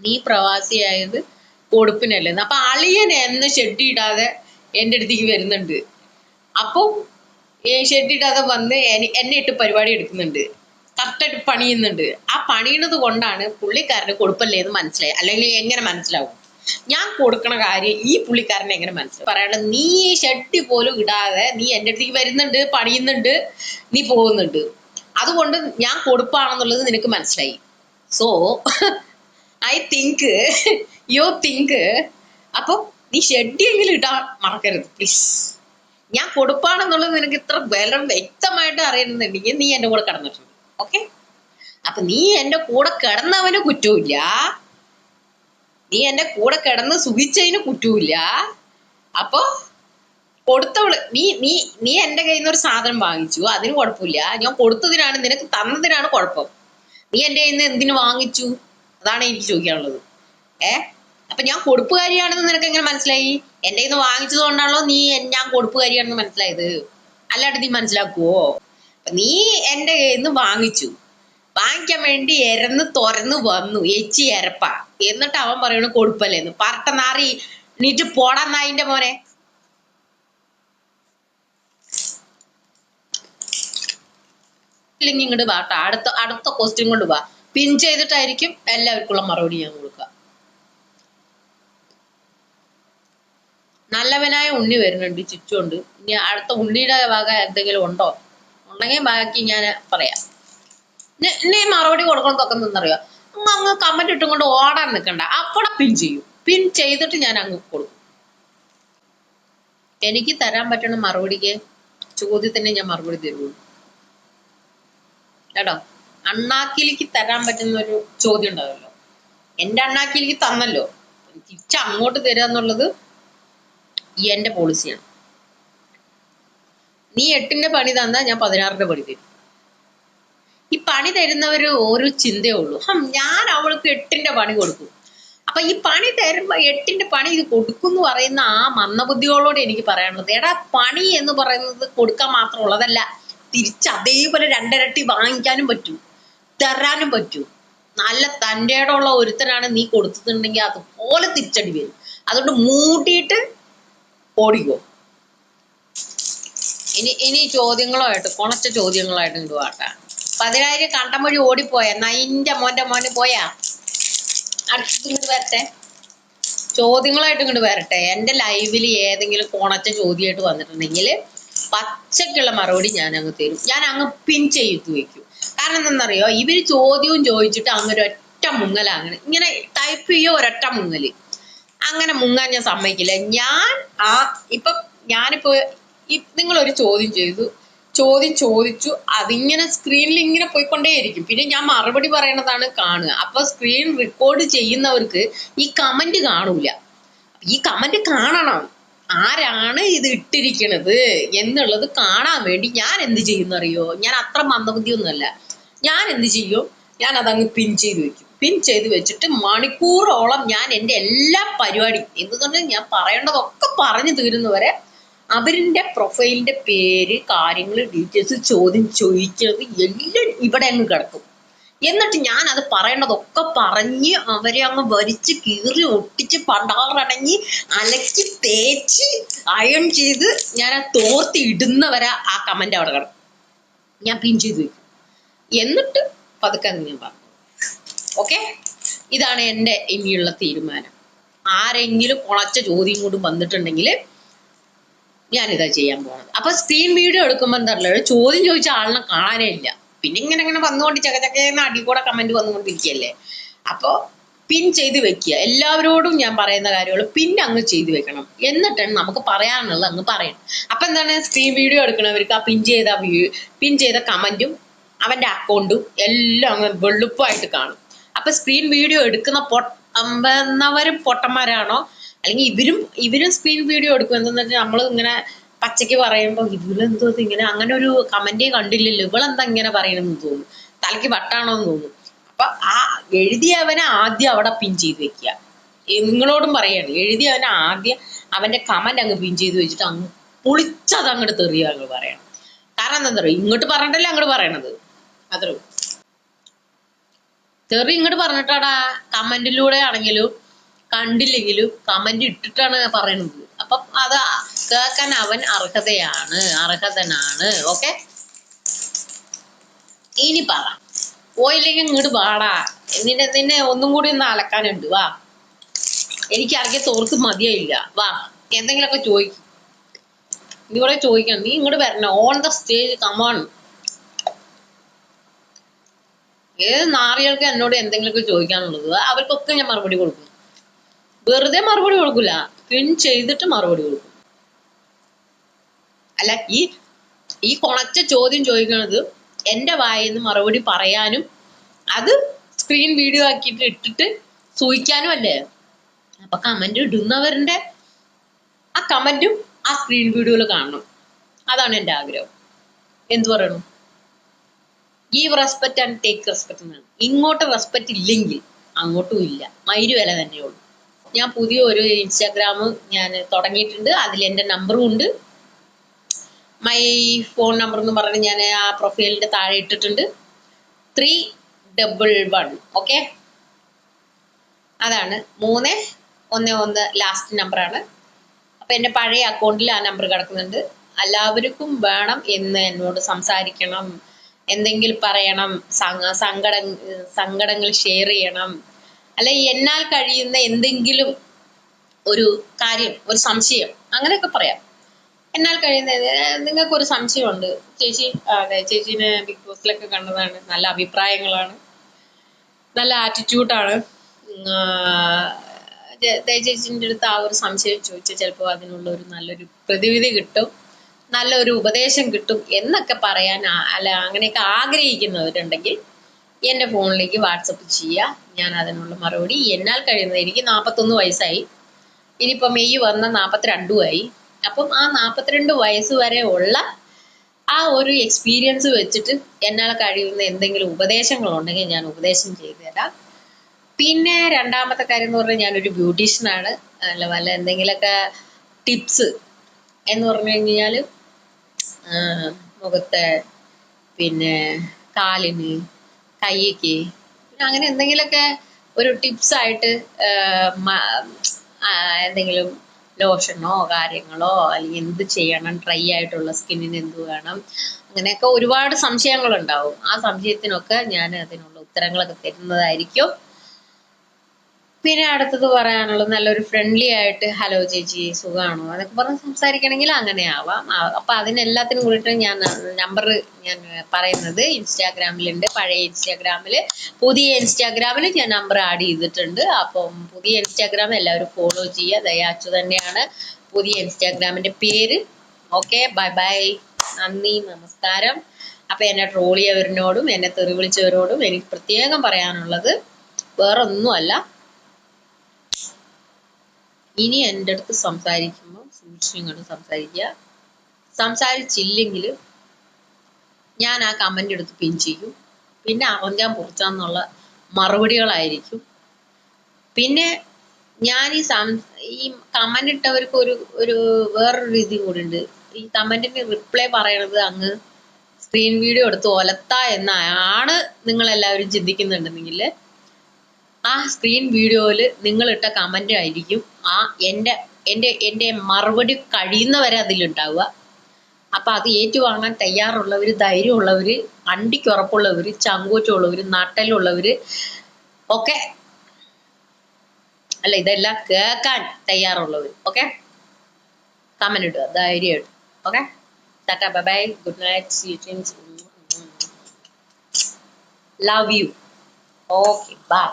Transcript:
നീ പ്രവാസിയായത് കൊടുപ്പിനല്ലേ. അപ്പൊ അളിയൻ എന്നെ ഷെഡിടാതെ എൻ്റെ അടുത്തേക്ക് വരുന്നുണ്ട്. അപ്പൊ ഷെഡിടാതെ വന്ന് എന്നെ ഇട്ട് പരിപാടി എടുക്കുന്നുണ്ട്, കറക്റ്റായിട്ട് പണിയുന്നുണ്ട്. ആ പണിയുന്നത് കൊണ്ടാണ് പുള്ളിക്കാരന് കൊടുപ്പല്ലേ എന്ന് മനസ്സിലായി. അല്ലെങ്കിൽ എങ്ങനെ മനസ്സിലാവും? ഞാൻ കൊടുക്കണ കാര്യം ഈ പുള്ളിക്കാരനെ എങ്ങനെ മനസ്സിലാവും? പറയാനുള്ളത്, നീ ഷെഡ് പോലും ഇടാതെ നീ എൻ്റെ അടുത്തേക്ക് വരുന്നുണ്ട്, പണിയുന്നുണ്ട്, നീ പോകുന്നുണ്ട്. അതുകൊണ്ട് ഞാൻ കൊടുപ്പാണെന്നുള്ളത് നിനക്ക് മനസ്സിലായി. So I think you think അപ്പൊ നീ ഷെഡിയെങ്കിലും ഇടാൻ മറക്കരുത് പ്ലീസ്. ഞാൻ കൊടുപ്പാണെന്നുള്ളത് നിനക്ക് ഇത്ര വ്യക്തമായിട്ട് അറിയുന്നുണ്ടെങ്കിൽ നീ എൻ്റെ കൂടെ കിടന്നിട്ടുണ്ട്. ഓക്കെ? അപ്പൊ നീ എൻ്റെ കൂടെ കിടന്നവന് കുറ്റമില്ല, നീ എൻ്റെ കൂടെ കിടന്ന് സുഖിച്ചതിന് കുറ്റമില്ല. അപ്പൊ കൊടുത്തവള് നീ നീ നീ എൻ്റെ കയ്യിൽ നിന്ന് ഒരു സാധനം വാങ്ങിച്ചു, അതിന് കുഴപ്പമില്ല. ഞാൻ കൊടുത്തതിനാണ്, നിനക്ക് തന്നതിനാണ് കുഴപ്പം. നീ എൻ്റെ കയ്യിൽ നിന്ന് എന്തിനു വാങ്ങിച്ചു? അതാണ് എനിക്ക് ചോദിക്കാനുള്ളത്. അപ്പൊ ഞാൻ കൊടുപ്പുകാരിയാണെന്ന് നിനക്ക് എങ്ങനെ മനസ്സിലായി? എൻ്റെ കയ്യിൽ നിന്ന് വാങ്ങിച്ചത് കൊണ്ടാണല്ലോ നീ ഞാൻ കൊടുപ്പുകാരിയാണെന്ന് മനസ്സിലായത്. അല്ലാണ്ട് നീ മനസ്സിലാക്കുവോ? നീ എൻ്റെ കയ്യിൽ നിന്ന് വാങ്ങിക്കാൻ വേണ്ടി എരന്ന് തുറന്ന് വന്നു, എച്ചി എരപ്പ. എന്നിട്ട് അവൻ പറയണ കൊടുപ്പല്ലേന്ന്. പറട്ട നാറി, നീറ്റ് പോടാ നായിന്റെ മോനെ. ഇല്ലെങ്കിൽ ഇങ്ങോട്ട് വാട്ടാ, അടുത്ത ക്വസ്റ്റ്യൻ കൊണ്ട് വാ. പിൻ ചെയ്തിട്ടായിരിക്കും എല്ലാവർക്കുള്ള മറുപടി ഞാൻ കൊടുക്കുക. നല്ലവനായ ഉണ്ണി വരുന്നുണ്ട്, ചുറ്റുണ്ട്. ഇനി അടുത്ത ഉണ്ണിയുടെ വക എന്തെങ്കിലും ഉണ്ടെങ്കിൽ ബാക്കി ഞാൻ പറയാം. നീ മറുപടി കൊടുക്കണതൊക്കെ നിന്നറിയോ? അങ്ങ് കമന്റ് ഇട്ടും കൊണ്ട് ഓടാൻ നിൽക്കണ്ട. അപ്പടെ പിൻ ചെയ്യും. പിൻ ചെയ്തിട്ട് ഞാൻ അങ്ങ് കൊടുക്കും. എനിക്ക് തരാൻ പറ്റണ മറുപടിക്ക് ചോദ്യത്തിന് ഞാൻ മറുപടി തരുള്ളൂ കേട്ടോ. അണ്ണാക്കിലേക്ക് തരാൻ പറ്റുന്ന ഒരു ചോദ്യം ഉണ്ടാവല്ലോ, എൻ്റെ അണ്ണാക്കിലേക്ക് തന്നല്ലോ, തിരിച്ച് അങ്ങോട്ട് തരിക എന്നുള്ളത് എന്റെ പോളിസിയാണ്. നീ 8ന്റെ പണി തന്നാൽ ഞാൻ 16ന്റെ പണി തരും. ഈ പണി തരുന്നവര് ഒരു ചിന്തയേ ഉള്ളൂ, ഞാൻ അവൾക്ക് 8ന്റെ പണി കൊടുക്കും. അപ്പൊ ഈ പണി തരുമ്പോ 8ന്റെ പണി ഇത് കൊടുക്കും എന്ന് പറയുന്ന ആ മന്ദബുദ്ധികളോട് എനിക്ക് പറയാനുള്ളത്, എടാ പണി എന്ന് പറയുന്നത് കൊടുക്കാൻ മാത്രമുള്ളതല്ല, തിരിച്ച് അതേപോലെ 2 ഇരട്ടി വാങ്ങിക്കാനും പറ്റും, തരാനും പറ്റും. നല്ല തൻ്റെയുള്ള ഒരുത്തനാണ് നീ കൊടുത്തിട്ടുണ്ടെങ്കിൽ അതുപോലെ തിരിച്ചടി വരും. അതുകൊണ്ട് മൂട്ടിയിട്ട് ഓടിക്കോ. ഇനി ചോദ്യങ്ങളുമായിട്ട്, കൊണച്ച ചോദ്യങ്ങളായിട്ട് ഇങ്ങോട്ട് വാട്ടാ. 10,000 കണ്ടം വഴി ഓടിപ്പോയ നയിന്റെ മോന് പോയാ? അടുത്ത് ഇങ്ങോട്ട് വരട്ടെ, ചോദ്യങ്ങളായിട്ട് ഇങ്ങോട്ട് വരട്ടെ. എൻ്റെ ലൈവിൽ ഏതെങ്കിലും കൊണച്ച ചോദ്യമായിട്ട് വന്നിട്ടുണ്ടെങ്കിൽ പച്ചക്കുള്ള മറുപടി ഞാൻ അങ്ങ് തരും. ഞാൻ അങ്ങ് പിൻ ചെയ്ത് വെക്കും. കാരണം എന്താണെന്നറിയോ, ഇവര് ചോദ്യവും ചോദിച്ചിട്ട് അങ്ങ് ഒരൊറ്റ മുങ്ങലാണ്. ഇങ്ങനെ ടൈപ്പ് ചെയ്യോ ഒരൊറ്റ മുങ്ങല്. അങ്ങനെ മുങ്ങാൻ ഞാൻ സമ്മതിക്കില്ല. ഞാനിപ്പോ നിങ്ങളൊരു ചോദ്യം ചോദിച്ചു, അതിങ്ങനെ സ്ക്രീനിൽ ഇങ്ങനെ പോയിക്കൊണ്ടേയിരിക്കും. പിന്നെ ഞാൻ മറുപടി പറയണതാണ് കാണുക. അപ്പൊ സ്ക്രീൻ റെക്കോർഡ് ചെയ്യുന്നവർക്ക് ഈ കമന്റ് കാണൂല. ഈ കമന്റ് കാണണം, ആരാണ് ഇത് ഇട്ടിരിക്കണത് എന്നുള്ളത് കാണാൻ വേണ്ടി ഞാൻ എന്ത് ചെയ്യുന്നറിയോ? ഞാൻ അത്ര മന്ദബുദ്ധിയൊന്നുമല്ല. ഞാൻ എന്ത് ചെയ്യും, ഞാൻ അതങ്ങ് പിൻ ചെയ്ത് വെക്കും. പിൻ ചെയ്ത് വെച്ചിട്ട് മണിക്കൂറോളം ഞാൻ എൻ്റെ എല്ലാ പരിപാടിയും എന്തുകൊണ്ട് ഞാൻ പറയേണ്ടതൊക്കെ പറഞ്ഞു തീരുന്നവരെ അവരിൻ്റെ പ്രൊഫൈലിന്റെ പേര്, കാര്യങ്ങൾ, ഡീറ്റെയിൽസ് ചോദിക്കുന്നത് എല്ലാം ഇവിടെ അങ്ങ് കിടക്കും. എന്നിട്ട് ഞാൻ അത് പറയേണ്ടതൊക്കെ പറഞ്ഞ് അവരെ അങ്ങ് വലിച്ച് കീറി ഒട്ടിച്ച് പണ്ടാറടങ്ങി അലക്കി തേച്ച് അയൺ ചെയ്ത് ഞാൻ ആ തോർത്തി ഇടുന്നവരെ ആ കമന്റ് അവിടെ കിടക്കും. ഞാൻ പിൻ ചെയ്ത് വെക്കും. എന്നിട്ട് പതുക്കെ ഞാൻ പറഞ്ഞു. ഓക്കെ, ഇതാണ് എൻ്റെ ഇനിയുള്ള തീരുമാനം. ആരെങ്കിലും കുളച്ച ചോദ്യം കൊണ്ട് വന്നിട്ടുണ്ടെങ്കിൽ ഞാനിതാ ചെയ്യാൻ പോണത്. അപ്പൊ സ്ക്രീൻ വീഡിയോ എടുക്കുമ്പോൾ എന്താ ചോദ്യം ചോദിച്ച ആളിനെ കാണാനേ ഇല്ല. പിന്നെ ഇങ്ങനെ വന്നുകൊണ്ട് ചക്കച്ചക്കേന്ന് അടി കൂടെ കമന്റ് വന്നുകൊണ്ടിരിക്കുകയല്ലേ. അപ്പൊ പിൻ ചെയ്ത് വെക്കുക. എല്ലാവരോടും ഞാൻ പറയുന്ന കാര്യങ്ങൾ പിൻ അങ്ങ് ചെയ്ത് വെക്കണം. എന്നിട്ടാണ് നമുക്ക് പറയാനുള്ളത് അങ്ങ് പറയണം. അപ്പൊ എന്താണ്, സ്ക്രീൻ വീഡിയോ എടുക്കണവർക്ക് ആ പിൻ ചെയ്ത കമന്റും അവന്റെ അക്കൗണ്ടും എല്ലാം അങ്ങ് വെളുപ്പായിട്ട് കാണും. അപ്പൊ സ്ക്രീൻ വീഡിയോ എടുക്കുന്നവരും പൊട്ടന്മാരാണോ, അല്ലെങ്കിൽ ഇവരും സ്ക്രീൻ വീഡിയോ എടുക്കും. എന്താന്ന് വെച്ചാൽ നമ്മൾ ഇങ്ങനെ പച്ചയ്ക്ക് പറയുമ്പോൾ ഇവളെന്തോ ഇങ്ങനെ, അങ്ങനെ ഒരു കമന്റേ കണ്ടില്ലല്ലോ, ഇവളെന്താ ഇങ്ങനെ പറയണമെന്ന് തോന്നും, തലയ്ക്ക് വട്ടാണോ എന്ന് തോന്നും. അപ്പൊ ആ എഴുതിയവനെ ആദ്യം അവിടെ പിൻ ചെയ്ത് വെക്കുക. നിങ്ങളോടും പറയാണ്, എഴുതിയവനെ ആദ്യം അവന്റെ കമന്റ് അങ്ങ് പിൻ ചെയ്ത് വെച്ചിട്ട് അങ്ങ് പൊളിച്ചത് അങ്ങോട്ട് തെറിയ അങ്ങ് പറയണം. കാരണം എന്താ പറയുക, ഇങ്ങോട്ട് പറഞ്ഞിട്ടല്ലേ അങ്ങോട്ട് പറയണത്. അത്രേ. തെറി ഇങ്ങോട്ട് പറഞ്ഞിട്ടാടാ. കമന്റിലൂടെ ആണെങ്കിലും കണ്ടില്ലെങ്കിലും കമന്റ് ഇട്ടിട്ടാണ് പറയുന്നത്. അപ്പം അത് കേൾക്കാൻ അവൻ അർഹതനാണ്. ഓക്കെ, ഇനി പറ. പോയില്ലെങ്കിൽ ഇങ്ങോട്ട് വാടാ. നിന്നെ ഒന്നും കൂടി ഒന്ന് അലക്കാനുണ്ട്. വാ, എനിക്ക് ഇറങ്ങിയ തോർക്ക് മതിയായില്ല. വാ, എന്തെങ്കിലുമൊക്കെ ചോദിക്കും. നീ ഇവിടെ ചോദിക്കണം. നീ ഇങ്ങോട്ട് വരണം. On the stage, come on. ഏത് നാറികൾക്ക് എന്നോട് എന്തെങ്കിലുമൊക്കെ ചോദിക്കാനുള്ളത് അവർക്കൊക്കെ ഞാൻ മറുപടി കൊടുക്കും. വെറുതെ മറുപടി കൊടുക്കില്ല, പിൻ ചെയ്തിട്ട് മറുപടി കൊടുക്കും. അല്ല, ഈ കൊണച്ച ചോദ്യം ചോദിക്കണത് എന്റെ വായിന്ന് മറുപടി പറയാനും അത് സ്ക്രീൻ വീഡിയോ ആക്കിയിട്ട് ഇട്ടിട്ട് സൂഹിക്കാനും അല്ലേ. അപ്പൊ കമന്റ് ഇടുന്നവരുടെ ആ കമന്റും ആ സ്ക്രീൻ വീഡിയോയിൽ കാണണം. അതാണ് എന്റെ ആഗ്രഹം. എന്തു പറയണു? Give respect and take respect എന്നാണ്. ഇങ്ങോട്ട് റെസ്പെക്ട് ഇല്ലെങ്കിൽ അങ്ങോട്ടും ഇല്ല. മയിര് വില തന്നെയുള്ളൂ. ഞാൻ പുതിയ ഒരു ഇൻസ്റ്റാഗ്രാം ഞാൻ തുടങ്ങിയിട്ടുണ്ട്. അതിൽ എൻ്റെ നമ്പറും ഉണ്ട്. മൈ ഫോൺ നമ്പർ എന്ന് പറഞ്ഞ് ഞാൻ ആ പ്രൊഫൈലിന്റെ താഴെ ഇട്ടിട്ടുണ്ട്. 311. ഓക്കെ, അതാണ് 311 ലാസ്റ്റ് നമ്പറാണ്. അപ്പൊ എൻ്റെ പഴയ അക്കൗണ്ടിൽ ആ നമ്പർ കിടക്കുന്നുണ്ട്. എല്ലാവർക്കും വേണം എന്ന് എന്നോട് സംസാരിക്കണം, എന്തെങ്കിലും പറയണം, സങ്കടങ്ങൾ ഷെയർ ചെയ്യണം, അല്ലെ എന്നാൽ കഴിയുന്ന എന്തെങ്കിലും ഒരു കാര്യം, ഒരു സംശയം, അങ്ങനെയൊക്കെ പറയാം. എന്നാൽ കഴിയുന്നത് നിങ്ങൾക്കൊരു സംശയമുണ്ട് ചേച്ചി. അതെ, ചേച്ചീനെ ബിഗ് ബോസിലൊക്കെ കണ്ടതാണ്. നല്ല അഭിപ്രായങ്ങളാണ്, നല്ല ആറ്റിറ്റ്യൂഡാണ്. ചേച്ചിൻ്റെ അടുത്ത് ആ ഒരു സംശയം ചോദിച്ചാൽ ചിലപ്പോൾ അതിനുള്ള ഒരു നല്ലൊരു പ്രതിവിധി കിട്ടും, നല്ലൊരു ഉപദേശം കിട്ടും എന്നൊക്കെ പറയാൻ അല്ല അങ്ങനെയൊക്കെ ആഗ്രഹിക്കുന്നവരുണ്ടെങ്കിൽ എൻ്റെ ഫോണിലേക്ക് വാട്സപ്പ് ചെയ്യുക. ഞാൻ അതിനുള്ള മറുപടി എന്നാൽ കഴിയുന്നത്. എനിക്ക് 41 വയസ്സായി. ഇനിയിപ്പോൾ മെയ് വന്ന 42ആയി. അപ്പം ആ 42 വയസ്സ് വരെ ഉള്ള ആ ഒരു എക്സ്പീരിയൻസ് വെച്ചിട്ട് എന്നാൽ കഴിയുന്ന എന്തെങ്കിലും ഉപദേശങ്ങളുണ്ടെങ്കിൽ ഞാൻ ഉപദേശം ചെയ്തു തരാം. പിന്നെ രണ്ടാമത്തെ കാര്യം എന്ന് പറഞ്ഞാൽ ഞാനൊരു ബ്യൂട്ടീഷ്യനാണ്. അല്ല വല്ല എന്തെങ്കിലുമൊക്കെ ടിപ്സ് എന്ന് പറഞ്ഞു കഴിഞ്ഞാൽ മുഖത്തെ, പിന്നെ കാലിന്, കൈക്ക്, പിന്നെ അങ്ങനെ എന്തെങ്കിലുമൊക്കെ ഒരു ടിപ്സായിട്ട് എന്തെങ്കിലും ലോഷനോ കാര്യങ്ങളോ, അല്ലെങ്കിൽ എന്ത് ചെയ്യണം, ഡ്രൈ ആയിട്ടുള്ള സ്കിന്നിന് എന്ത് വേണം, അങ്ങനെയൊക്കെ ഒരുപാട് സംശയങ്ങളുണ്ടാവും. ആ സംശയത്തിനൊക്കെ ഞാൻ അതിനുള്ള ഉത്തരങ്ങളൊക്കെ തരുന്നതായിരിക്കും. പിന്നെ അടുത്തത് പറയാനുള്ളത് നല്ലൊരു ഫ്രണ്ട്ലി ആയിട്ട് ഹലോ ചേച്ചി സുഖമാണോ അതൊക്കെ പറഞ്ഞ് സംസാരിക്കണമെങ്കിൽ അങ്ങനെ ആവാം. അപ്പൊ അതിനെല്ലാത്തിനും കൂടിയിട്ട് ഞാൻ നമ്പർ ഞാൻ പറയുന്നത് ഇൻസ്റ്റാഗ്രാമിലുണ്ട്. പഴയ ഇൻസ്റ്റാഗ്രാമില്, പുതിയ ഇൻസ്റ്റാഗ്രാമിൽ ഞാൻ നമ്പർ ആഡ് ചെയ്തിട്ടുണ്ട്. അപ്പം പുതിയ ഇൻസ്റ്റാഗ്രാം എല്ലാവരും ഫോളോ ചെയ്യുക. ദയാച്ചു തന്നെയാണ് പുതിയ ഇൻസ്റ്റാഗ്രാമിന്റെ പേര്. ഓക്കെ, ബൈ ബൈ, നന്ദി, നമസ്കാരം. അപ്പൊ എന്നെ ട്രോൾ ചെയ്തവരോടും എന്നെ തെറി വിളിച്ചവരോടും എനിക്ക് പ്രത്യേകം പറയാനുള്ളത് വേറൊന്നുമല്ല, ഇനി എൻ്റെ അടുത്ത് സംസാരിക്കുമ്പോൾ സൂക്ഷിച്ചിങ്ങോട്ട് സംസാരിക്കുക. സംസാരിച്ചില്ലെങ്കിൽ ഞാൻ ആ കമൻ്റ് എടുത്ത് പിൻ ചെയ്യും. പിന്നെ അറിഞ്ഞാൻ പൊറിച്ചാന്നുള്ള മറുപടികളായിരിക്കും. പിന്നെ ഞാൻ ഈ കമൻ്റ് ഇട്ടവർക്ക് ഒരു വേറൊരു രീതി കൂടി ഉണ്ട്. ഈ കമൻറ്റിന് റിപ്ലൈ പറയണത് അങ്ങ് സ്ക്രീൻ വീഡിയോ എടുത്ത് ഒലത്ത എന്നാണ് നിങ്ങളെല്ലാവരും ചിന്തിക്കുന്നുണ്ടെങ്കിൽ ആ സ്ക്രീൻ വീഡിയോയിൽ നിങ്ങളിട്ട കമൻ്റ് ആയിരിക്കും ആ എൻ്റെ മറുപടി കഴിയുന്നവരെ അതിലുണ്ടാവുക. അപ്പം അത് ഏറ്റുവാങ്ങാൻ തയ്യാറുള്ളവർ, ധൈര്യമുള്ളവർ, അണ്ടിക്കുറപ്പുള്ളവർ, ചങ്കൂറ്റമുള്ളവർ, നട്ടലുള്ളവർ ഒക്കെ, അല്ല ഇതെല്ലാം കേൾക്കാൻ തയ്യാറുള്ളവർ ഓക്കെ കമന്റ് ഇടുക ധൈര്യമായിട്ട്. Okay, tata, bye bye, good night, see you dreams, love you. Okay, by.